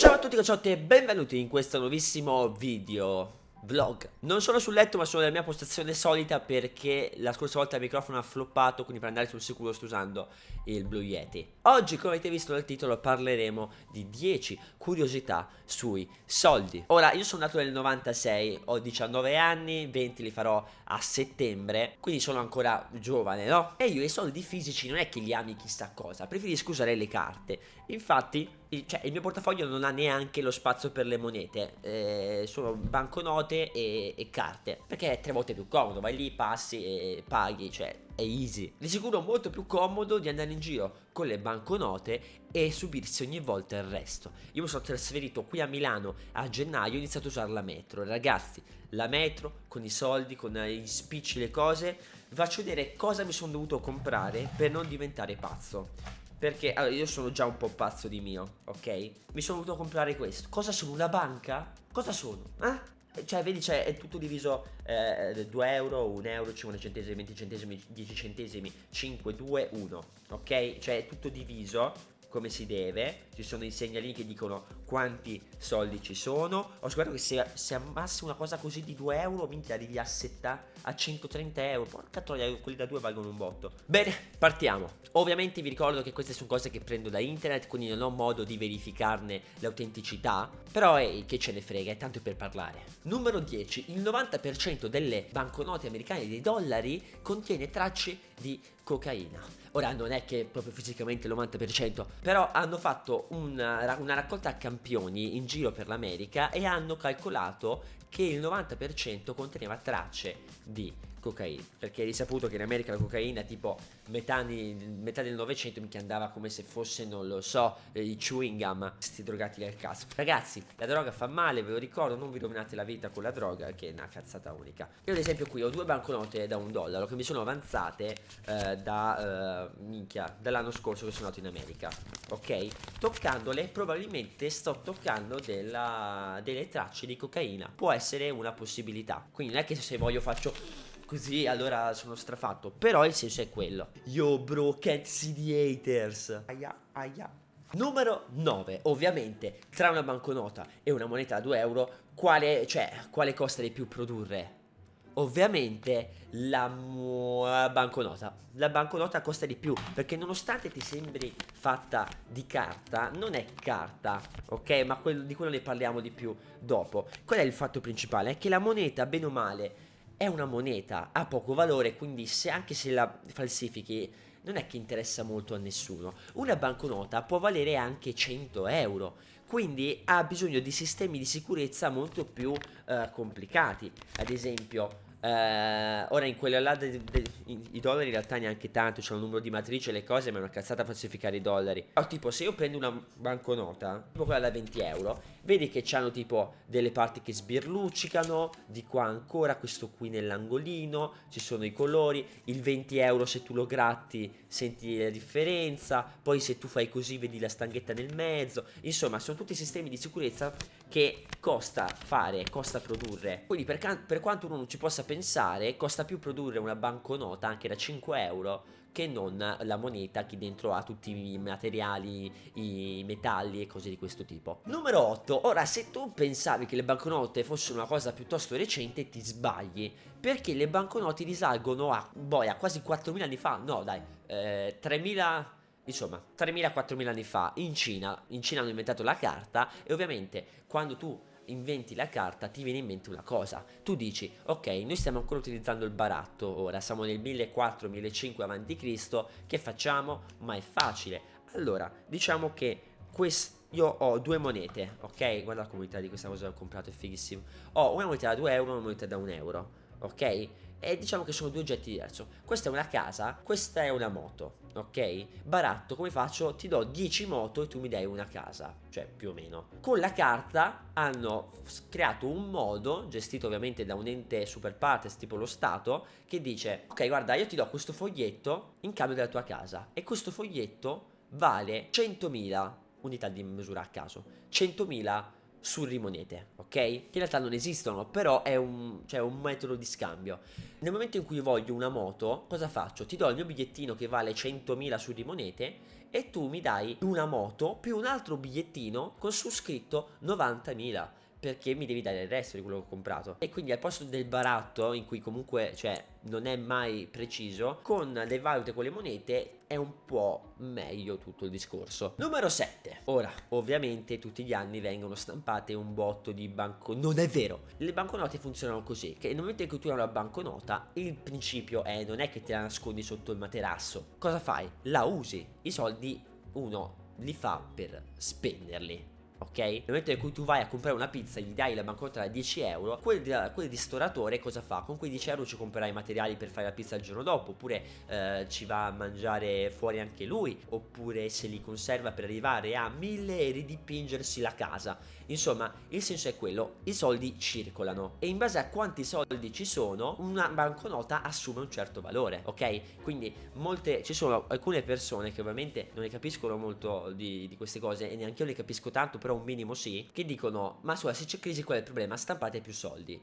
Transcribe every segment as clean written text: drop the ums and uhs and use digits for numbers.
Ciao a tutti cacciotti e benvenuti in questo nuovissimo video vlog. Non sono sul letto ma sono nella mia postazione solita perché la scorsa volta il microfono ha floppato, quindi per andare sul sicuro sto usando il Blue Yeti. Oggi, come avete visto dal titolo, parleremo di 10 curiosità sui soldi. Ora, io sono nato nel 96, ho 19 anni, 20 li farò a settembre, quindi sono ancora giovane, no? E io i soldi fisici non è che li ami chissà cosa, preferisco usare le carte. Infatti, il mio portafoglio non ha neanche lo spazio per le monete, sono banconote e carte, perché è 3 volte più comodo, vai lì, passi e paghi, cioè è easy. Di sicuro molto più comodo di andare in giro con le banconote e subirsi ogni volta il resto. Io mi sono trasferito qui a Milano a gennaio, ho iniziato a usare la metro, ragazzi, la metro con i soldi, con gli spicci, le cose. Vi faccio vedere cosa mi sono dovuto comprare per non diventare pazzo. Perché allora, io sono già un po' pazzo di mio, ok? Mi sono voluto comprare questo. Cosa sono? Una banca? Cosa sono? Cioè, vedi, è tutto diviso 2 euro, 1 euro, 50 centesimi, 20 centesimi, 10 centesimi, 5, 2, 1. Ok? Cioè, è tutto diviso come si deve. Ci sono i segnalini che dicono quanti soldi ci sono. Ho scoperto che se ammassi una cosa così di 2 euro, minchia, arrivi a 130 euro. Porca troia, quelli da 2 valgono un botto. Bene, partiamo. Ovviamente vi ricordo che queste sono cose che prendo da internet, quindi non ho modo di verificarne l'autenticità. Però che ce ne frega, è tanto per parlare. Numero 10. Il 90% delle banconote americane dei dollari contiene tracce di cocaina. Ora non è che proprio fisicamente il 90%, però hanno fatto una raccolta a campioni in giro per l'America e hanno calcolato che il 90% conteneva tracce di cocaina. Perché è risaputo che in America la cocaina tipo metà del Novecento mi andava come se fosse, non lo so, i chewing gum, questi drogati del cazzo. Ragazzi, la droga fa male, ve lo ricordo, non vi rovinate la vita con la droga, che è una cazzata unica. Io ad esempio qui ho 2 banconote da $1 che mi sono avanzate dall'anno scorso che sono andato in America, ok? Toccandole probabilmente sto toccando delle tracce di cocaina. Può essere una possibilità. Quindi non è che se voglio faccio così allora sono strafatto, però il senso è quello. Yo bro, can't see the haters. Aia, aia. Numero 9. Ovviamente tra una banconota e una moneta da 2 euro quale costa di più produrre? Ovviamente la banconota. La banconota costa di più perché nonostante ti sembri fatta di carta, non è carta, ok? Ma di quello ne parliamo di più dopo. Qual è il fatto principale? È che la moneta, bene o male, è una moneta, ha poco valore, quindi anche se la falsifichi non è che interessa molto a nessuno. Una banconota può valere anche 100 euro, quindi ha bisogno di sistemi di sicurezza molto più complicati. Ad esempio, ora in quella là i dollari in realtà neanche tanto, c'è un numero di matrice e le cose, ma è una cazzata falsificare i dollari. Però tipo se io prendo una banconota, tipo quella da 20 euro, vedi che c'hanno tipo delle parti che sbirluccicano, di qua ancora, questo qui nell'angolino, ci sono i colori, il 20 euro se tu lo gratti senti la differenza, poi se tu fai così vedi la stanghetta nel mezzo, insomma sono tutti sistemi di sicurezza che costa fare, costa produrre. Quindi per quanto uno non ci possa pensare, costa più produrre una banconota anche da 5 euro che non la moneta che dentro ha tutti i materiali, i metalli e cose di questo tipo. Numero 8. Ora, se tu pensavi che le banconote fossero una cosa piuttosto recente, ti sbagli. Perché le banconote risalgono a quasi 4.000 anni fa. No, dai, 3.000... Insomma, 3.000-4.000 anni fa in Cina hanno inventato la carta e ovviamente quando tu inventi la carta ti viene in mente una cosa. Tu dici, ok, noi stiamo ancora utilizzando il baratto, ora siamo nel 1400-1500 a.C., che facciamo? Ma è facile. Allora, diciamo che io ho 2 monete, ok? Guarda la comunità di questa cosa che ho comprato, è fighissimo. Ho una moneta da 2 euro e una moneta da 1 euro, ok? E diciamo che sono 2 oggetti diversi. Questa è una casa, questa è una moto, ok? Baratto, come faccio? Ti do 10 moto e tu mi dai una casa, cioè più o meno. Con la carta hanno creato un modo, gestito ovviamente da un ente super partes tipo lo Stato, che dice, ok, guarda, io ti do questo foglietto in cambio della tua casa e questo foglietto vale 100.000 unità di misura a caso, 100.000 su rimonete, ok? Che in realtà non esistono, però è un metodo di scambio. Nel momento in cui voglio una moto, cosa faccio? Ti do il mio bigliettino che vale 100.000 su rimonete e tu mi dai una moto più un altro bigliettino con su scritto 90.000. Perché mi devi dare il resto di quello che ho comprato. E quindi al posto del baratto, in cui comunque, cioè, non è mai preciso, con le valute con le monete è un po' meglio tutto il discorso. Numero 7. Ora, ovviamente tutti gli anni vengono stampate un botto di banconote. Non è vero. Le banconote funzionano così, che nel momento in cui tu hai una banconota, il principio è non è che te la nascondi sotto il materasso. Cosa fai? La usi. I soldi uno li fa per spenderli. Ok? Nel momento in cui tu vai a comprare una pizza e gli dai la banconota da 10 euro, quel ristoratore cosa fa? Con quei 10 euro ci comprerà i materiali per fare la pizza il giorno dopo, oppure ci va a mangiare fuori anche lui, oppure se li conserva per arrivare a 1.000 e ridipingersi la casa. Insomma, il senso è quello, i soldi circolano e in base a quanti soldi ci sono, una banconota assume un certo valore, ok? Quindi ci sono alcune persone che ovviamente non ne capiscono molto di queste cose e neanche io ne capisco tanto, però un minimo sì, che dicono ma scusa, se c'è crisi qual è il problema? Stampate più soldi.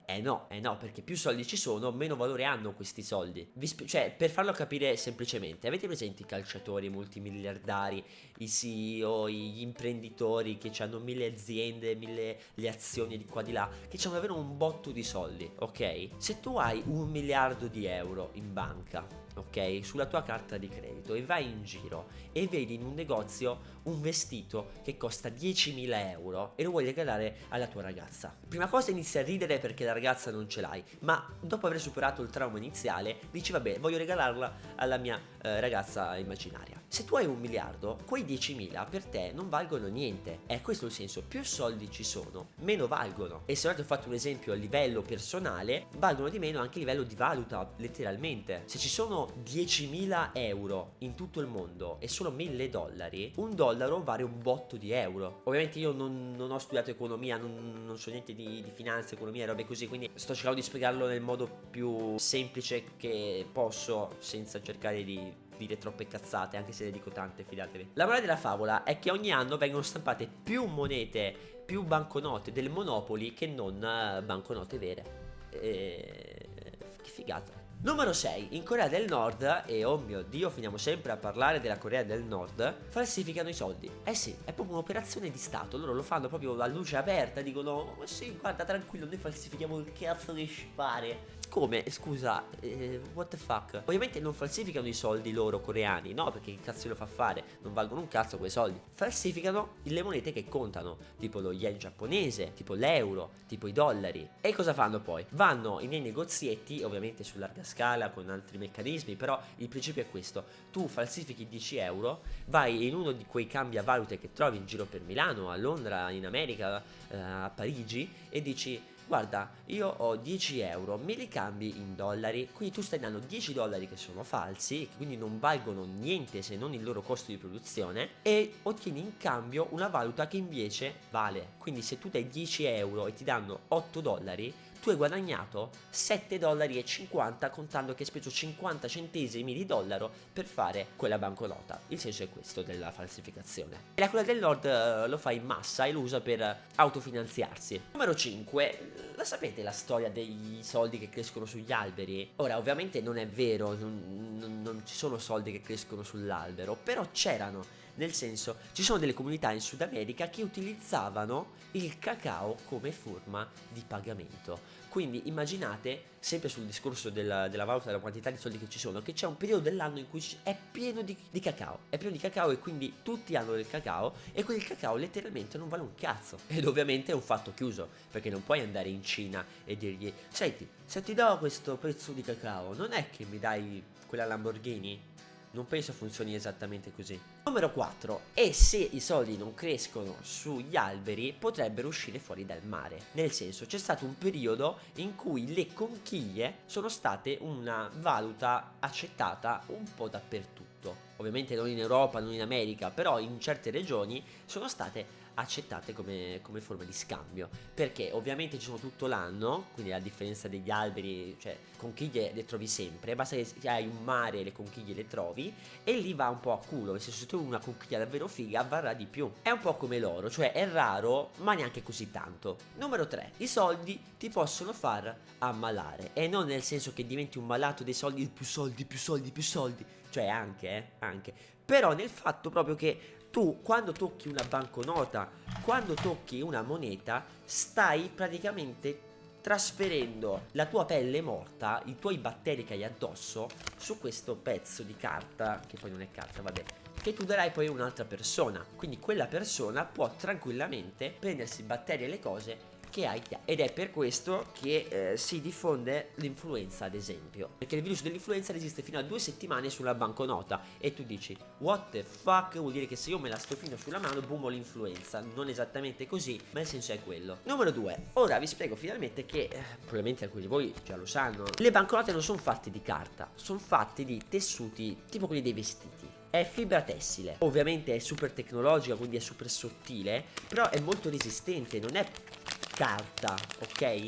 Eh no, perché più soldi ci sono, meno valore hanno questi soldi. Cioè, per farlo capire semplicemente, avete presente i calciatori multimiliardari, i CEO, gli imprenditori che hanno 1.000 aziende, 1.000 le azioni di qua di là, che hanno davvero un botto di soldi, ok? Se tu hai 1 miliardo di euro in banca, ok, sulla tua carta di credito e vai in giro e vedi in un negozio un vestito che costa 10.000 euro e lo vuoi regalare alla tua ragazza. Prima cosa inizi a ridere perché la ragazza non ce l'hai, ma dopo aver superato il trauma iniziale dici vabbè, voglio regalarla alla mia ragazza immaginaria. Se tu hai 1 miliardo, quei 10.000 per te non valgono niente. È questo il senso, più soldi ci sono, meno valgono. E se ora ti ho fatto un esempio a livello personale, valgono di meno anche a livello di valuta, letteralmente. Se ci sono 10.000 euro in tutto il mondo e solo 1.000 dollari, un dollaro vale un botto di euro. Ovviamente io non ho studiato economia, non so niente di finanza, economia e robe così, quindi sto cercando di spiegarlo nel modo più semplice che posso, senza cercare di dire troppe cazzate, anche se ne dico tante, fidatevi. La morale della favola è che ogni anno vengono stampate più monete, più banconote del Monopoli che non banconote vere. Che figata. Numero 6. In Corea del Nord, e oh mio Dio, finiamo sempre a parlare della Corea del Nord, falsificano i soldi. Eh sì, è proprio un'operazione di Stato, loro lo fanno proprio a luce aperta, dicono, ma sì, guarda, tranquillo, noi falsifichiamo il cazzo che ci pare. Come? Scusa, what the fuck? Ovviamente non falsificano i soldi loro coreani, no, perché che cazzo lo fa fare? Non valgono un cazzo quei soldi. Falsificano le monete che contano, tipo lo yen giapponese, tipo l'euro, tipo i dollari. E cosa fanno poi? Vanno nei negozietti, ovviamente su larga scala, con altri meccanismi, però il principio è questo. Tu falsifichi 10 euro, vai in uno di quei cambiavalute che trovi in giro per Milano, a Londra, in America, a Parigi, e dici guarda, io ho 10 euro, me li cambi in dollari, quindi tu stai dando 10 dollari che sono falsi, che quindi non valgono niente se non il loro costo di produzione, e ottieni in cambio una valuta che invece vale. Quindi se tu dai 10 euro e ti danno 8 dollari, tu hai guadagnato 7,50 dollari contando che hai speso 50 centesimi di dollaro per fare quella banconota. Il senso è questo della falsificazione. E la Corea del Nord lo fa in massa e lo usa per autofinanziarsi. Numero 5. La sapete la storia dei soldi che crescono sugli alberi? Ora, ovviamente non è vero, non ci sono soldi che crescono sull'albero, però c'erano. Nel senso, ci sono delle comunità in Sud America che utilizzavano il cacao come forma di pagamento. Quindi immaginate, sempre sul discorso della valuta, della quantità di soldi che ci sono, che c'è un periodo dell'anno in cui è pieno di cacao. È pieno di cacao e quindi tutti hanno del cacao e quel cacao letteralmente non vale un cazzo. Ed ovviamente è un fatto chiuso, perché non puoi andare in Cina e dirgli senti, se ti do questo pezzo di cacao, non è che mi dai quella Lamborghini? Non penso funzioni esattamente così. Numero 4. E se i soldi non crescono sugli alberi, potrebbero uscire fuori dal mare. Nel senso, c'è stato un periodo in cui le conchiglie sono state una valuta accettata un po' dappertutto. Ovviamente non in Europa, non in America, però in certe regioni sono state accettate come forma di scambio, perché ovviamente ci sono tutto l'anno, quindi a differenza degli alberi, cioè conchiglie le trovi sempre, basta che hai un mare e le conchiglie le trovi, e lì va un po' a culo, nel senso se tu hai una conchiglia davvero figa varrà di più. È un po' come l'oro, cioè è raro ma neanche così tanto. Numero 3, i soldi ti possono far ammalare, e non nel senso che diventi un malato dei soldi, più soldi, più soldi, più soldi, cioè anche, però nel fatto proprio che tu quando tocchi una banconota, quando tocchi una moneta, stai praticamente trasferendo la tua pelle morta, i tuoi batteri che hai addosso, su questo pezzo di carta, che poi non è carta, vabbè, che tu darai poi a un'altra persona. Quindi quella persona può tranquillamente prendersi i batteri e le cose che hai te. Ed è per questo che si diffonde l'influenza, ad esempio, perché il virus dell'influenza resiste fino a 2 settimane sulla banconota, e tu dici what the fuck, vuol dire che se io me la stofino sulla mano, boom, ho l'influenza. Non esattamente così, ma il senso è quello. Numero 2, ora vi spiego finalmente che probabilmente alcuni di voi già lo sanno, le banconote non sono fatte di carta, sono fatte di tessuti tipo quelli dei vestiti. È fibra tessile, ovviamente è super tecnologica, quindi è super sottile, però è molto resistente, non è carta, ok?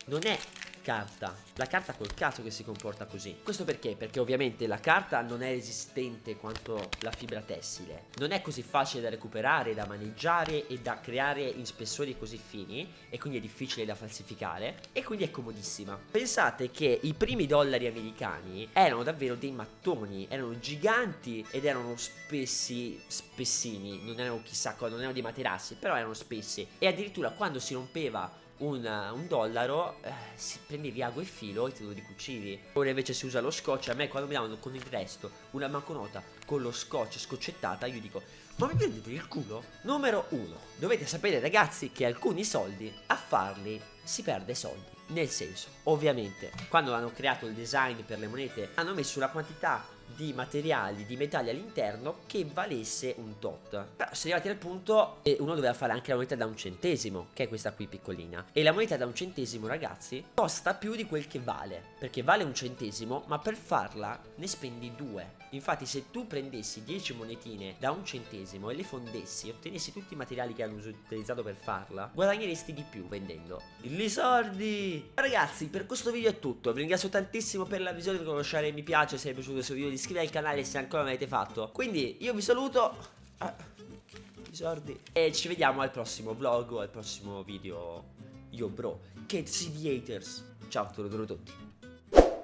Non è carta. La carta col cazzo che si comporta così. Questo perché? Perché ovviamente la carta non è resistente quanto la fibra tessile. Non è così facile da recuperare, da maneggiare e da creare in spessori così fini, e quindi è difficile da falsificare, e quindi è comodissima. Pensate che i primi dollari americani erano davvero dei mattoni, erano giganti ed erano spessini, non erano chissà cosa, non erano dei materassi, però erano spessi, e addirittura quando si rompeva un dollaro, si prendevi ago e filo e te lo ricucivi. Ora invece si usa lo scotch. A me quando mi danno con il resto una banconota con lo scotch scoccettata, io dico ma mi prendete il culo? Numero 1, dovete sapere ragazzi che alcuni soldi, a farli si perde soldi. Nel senso, ovviamente, quando hanno creato il design per le monete, hanno messo una quantità di materiali, di metalli all'interno che valesse un tot. Però si è arrivati al punto e uno doveva fare anche la moneta da 1 centesimo, che è questa qui piccolina. E la moneta da 1 centesimo, ragazzi, costa più di quel che vale, perché vale 1 centesimo, ma per farla ne spendi 2. Infatti se tu prendessi 10 monetine da 1 centesimo e le fondessi e ottenessi tutti i materiali che hanno utilizzato per farla, guadagneresti di più vendendo i soldi. Ragazzi, per questo video è tutto. Vi ringrazio tantissimo per la visione, per lasciare mi piace se vi è piaciuto questo video, di iscrivervi al canale se ancora non l'avete fatto. Quindi io vi saluto, i soldi, e ci vediamo al prossimo vlog o al prossimo video. Yo bro, che si di haters. Ciao a tutti.